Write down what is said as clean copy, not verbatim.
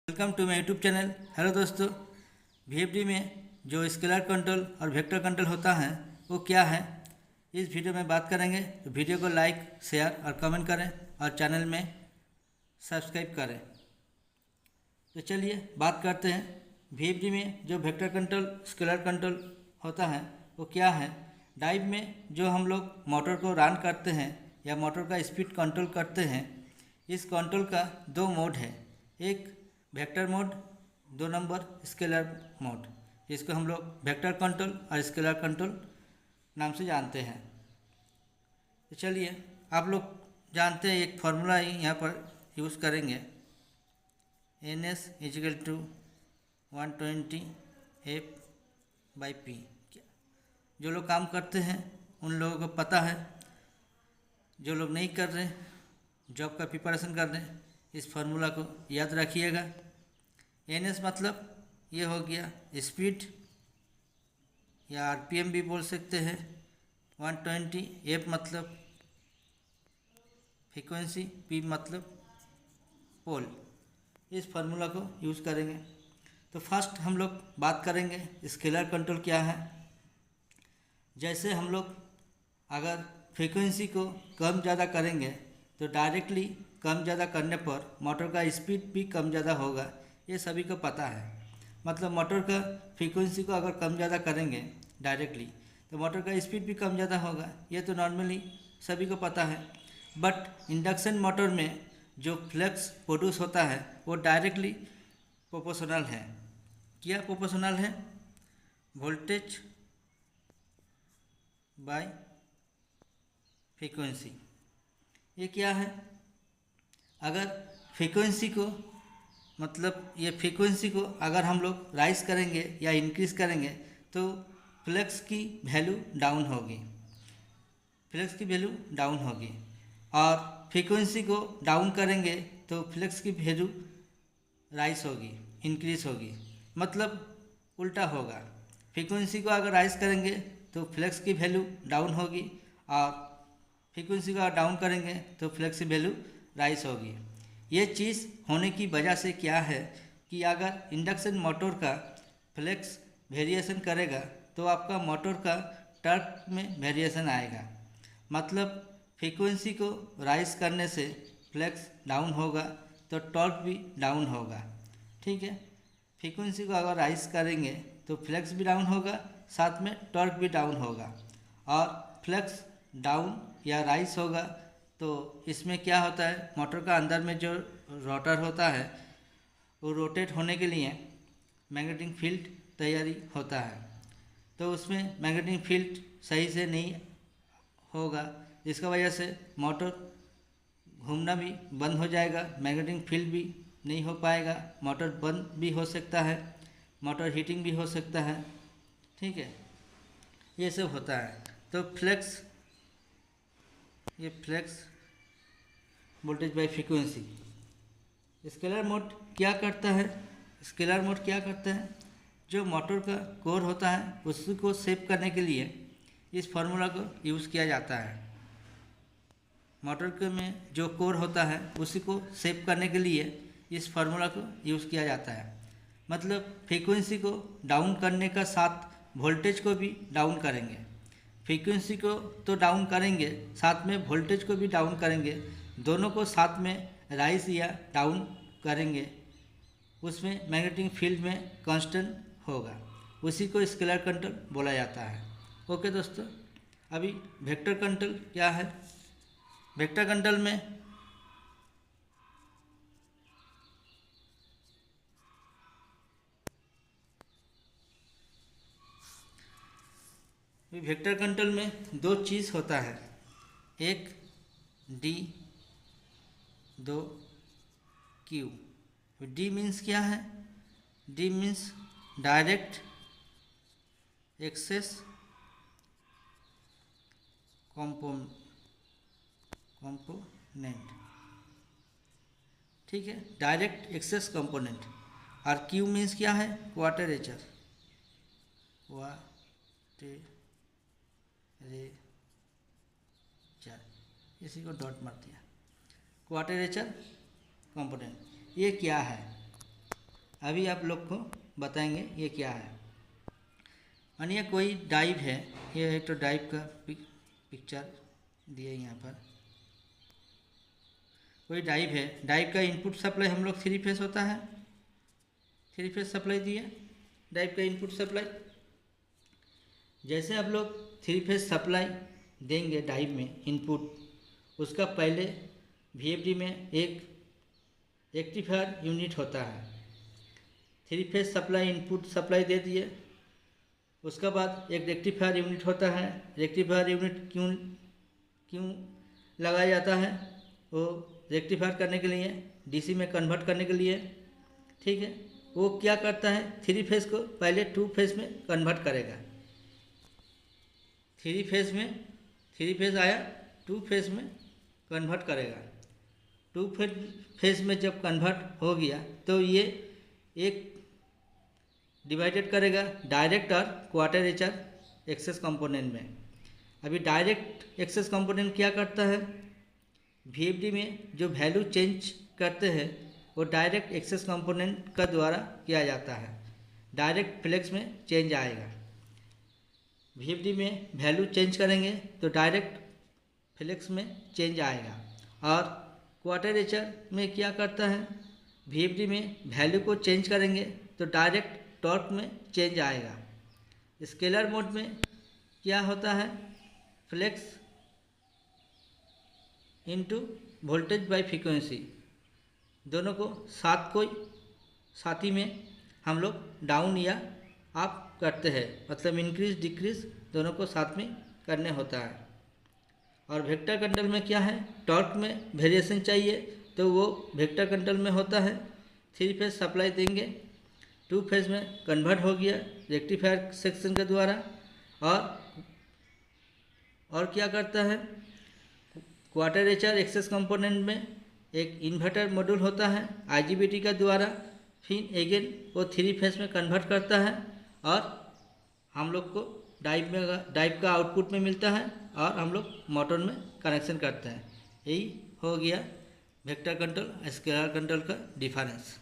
Welcome to my YouTube channel. Hello दोस्तों, VFD में जो स्केलर कंट्रोल और वेक्टर कंट्रोल होता है वो क्या है, इस वीडियो में बात करेंगे। तो वीडियो को लाइक, शेयर और कमेंट करें और चैनल में सब्सक्राइब करें। तो चलिए बात करते हैं वीएफडी में जो वेक्टर कंट्रोल स्केलर कंट्रोल होता है वो क्या है। डाइव में जो हम लोग मोटर को रन करते हैं या मोटर का स्पीड कंट्रोल करते हैं, इस कंट्रोल का दो मोड है। एक वेक्टर मोड, दो नंबर स्केलर मोड, जिसको हम लोग वेक्टर कंट्रोल और स्केलर कंट्रोल नाम से जानते हैं। तो चलिए आप लोग जानते हैं, एक फार्मूला ही यहाँ पर यूज़ करेंगे। NS = 120 F/P। जो लोग काम करते हैं उन लोगों को पता है, जो लोग नहीं कर रहे, जॉब का प्रिपरेशन कर रहे हैं, इस फार्मूला को याद रखिएगा। NS मतलब ये हो गया स्पीड या RPM भी बोल सकते हैं। 120 F मतलब फ्रीक्वेंसी, P मतलब पोल। इस फार्मूला को यूज़ करेंगे। तो फर्स्ट हम लोग बात करेंगे स्केलर कंट्रोल क्या है। जैसे हम लोग अगर फ्रीक्वेंसी को कम ज़्यादा करेंगे तो डायरेक्टली कम ज़्यादा करने पर मोटर का स्पीड भी कम ज़्यादा होगा, ये सभी को पता है। मतलब मोटर का फ्रीक्वेंसी को अगर कम ज़्यादा करेंगे डायरेक्टली तो मोटर का स्पीड भी कम ज़्यादा होगा, ये तो नॉर्मली सभी को पता है। बट इंडक्शन मोटर में जो फ्लक्स प्रोड्यूस होता है वो डायरेक्टली प्रोपोर्शनल है। क्या प्रोपोर्शनल है? Voltage by frequency. ये क्या है? अगर फ्रीक्वेंसी को ये फ्रीक्वेंसी को अगर हम लोग राइज करेंगे या इंक्रीज करेंगे तो फ्लक्स की वैल्यू डाउन होगी, और फ्रीक्वेंसी को डाउन करेंगे तो फ्लक्स की वैल्यू राइज होगी, इंक्रीज होगी। मतलब उल्टा होगा। फ्रीक्वेंसी को अगर राइज करेंगे तो फ्लक्स की वैल्यू डाउन होगी, और फ्रीक्वेंसी को डाउन करेंगे तो फ्लक्स की वैल्यू राइज होगी। ये चीज़ होने की वजह से क्या है कि अगर इंडक्शन मोटर का फ्लक्स वेरिएशन करेगा तो आपका मोटर का टॉर्क में वेरिएशन आएगा। मतलब फ्रीक्वेंसी को राइज करने से फ्लक्स डाउन होगा तो टॉर्क भी डाउन होगा। ठीक है, फ्रीक्वेंसी को अगर राइज करेंगे तो फ्लक्स भी डाउन होगा, साथ में टॉर्क भी डाउन होगा। और फ्लक्स डाउन या राइज होगा तो इसमें क्या होता है, मोटर का अंदर में जो रोटर होता है वो रोटेट होने के लिए मैग्नेटिक फील्ड तैयारी होता है। तो उसमें मैग्नेटिक फील्ड सही से नहीं होगा, जिसका वजह से मोटर घूमना भी बंद हो जाएगा, मैग्नेटिक फील्ड भी नहीं हो पाएगा, मोटर बंद भी हो सकता है, मोटर हीटिंग भी हो सकता है। ठीक है, ये सब होता है। तो ये flux voltage by frequency. Scalar mode क्या करता है? स्केलर मोड क्या करता है, जो मोटर का कोर होता है उसी को सेव करने के लिए इस फार्मूला को यूज़ किया जाता है। मोटर के में जो कोर होता है उसी को सेव करने के लिए इस फार्मूला को यूज़ किया जाता है। मतलब फ्रीक्वेंसी को डाउन करने का साथ वोल्टेज को भी डाउन करेंगे। फ्रीक्वेंसी को तो डाउन करेंगे, साथ में वोल्टेज को भी डाउन करेंगे। दोनों को साथ में राइज या डाउन करेंगे, उसमें मैग्नेटिक फील्ड में कांस्टेंट होगा, उसी को स्केलर कंट्रोल बोला जाता है। ओके दोस्तों, अभी वेक्टर कंट्रोल क्या है। वेक्टर कंट्रोल में वेक्टर कंट्रोल में दो चीज़ होता है, एक डी, दो क्यू। डी मीन्स क्या है? D means direct axis component. ठीक है, डायरेक्ट एक्सेस कंपोनेंट। और क्यू मीन्स क्या है? क्वाड्रेचर। इसी को डॉट मार दिया। क्वाड्रेचर कंपोनेंट ये क्या है? अभी आप लोग को बताएंगे ये क्या है। मानिए कोई डाइव है, ये एक तो डाइव का पिक्चर दिए यहाँ पर। कोई डाइव है, डाइव का इनपुट सप्लाई हम लोग 3 फेस होता है, 3 फेस सप्लाई दिए डाइव का इनपुट सप्लाई। जैसे आप लोग 3 फेस सप्लाई देंगे डाइव में इनपुट, उसका पहले VFD में एक रेक्टिफायर यूनिट होता है। 3 फेस सप्लाई इनपुट सप्लाई दे दिए, उसका बाद एक रेक्टिफायर यूनिट होता है। रेक्टिफायर यूनिट क्यों लगाया जाता है? वो रेक्टिफायर करने के लिए, DC में कन्वर्ट करने के लिए, ठीक है। वो क्या करता है, 3 फेस को पहले 2 फेस में कन्वर्ट करेगा। 3 फेस आया, 2 फेस में कन्वर्ट करेगा। 2 फेस में जब कन्वर्ट हो गया तो ये एक डिवाइडेड करेगा डायरेक्ट और क्वार्टरेचर एक्सेस कंपोनेंट में। अभी डायरेक्ट एक्सेस कंपोनेंट क्या करता है, VFD में जो वैल्यू चेंज करते हैं वो डायरेक्ट एक्सेस कंपोनेंट का द्वारा किया जाता है। डायरेक्ट फ्लेक्स में चेंज आएगा। VFD में वैल्यू चेंज करेंगे तो डायरेक्ट फ्लेक्स में चेंज आएगा। और क्वार्टरेचर में क्या करता है, VFD में वैल्यू को चेंज करेंगे तो डायरेक्ट टॉर्क में चेंज आएगा। स्केलर मोड में क्या होता है, flux into voltage by frequency, दोनों को साथ ही में हम लोग डाउन या अप करते हैं, मतलब इंक्रीज डिक्रीज दोनों को साथ में करने होता है। और वेक्टर कंट्रोल में क्या है, टॉर्क में वेरिएशन चाहिए तो वो वेक्टर कंट्रोल में होता है। 3 फेस सप्लाई देंगे, 2 फेस में कन्वर्ट हो गया रेक्टिफायर सेक्शन के द्वारा। और क्या करता है, क्वार्टरेचर एक्सेस कंपोनेंट में एक इन्वर्टर मॉड्यूल होता है IGBT का द्वारा, फिर अगेन वो 3 फेस में कन्वर्ट करता है और हम लोग को डाइव का आउटपुट में मिलता है और हम लोग मोटर में कनेक्शन करते हैं। यही हो गया वेक्टर कंट्रोल स्केलर कंट्रोल का डिफरेंस।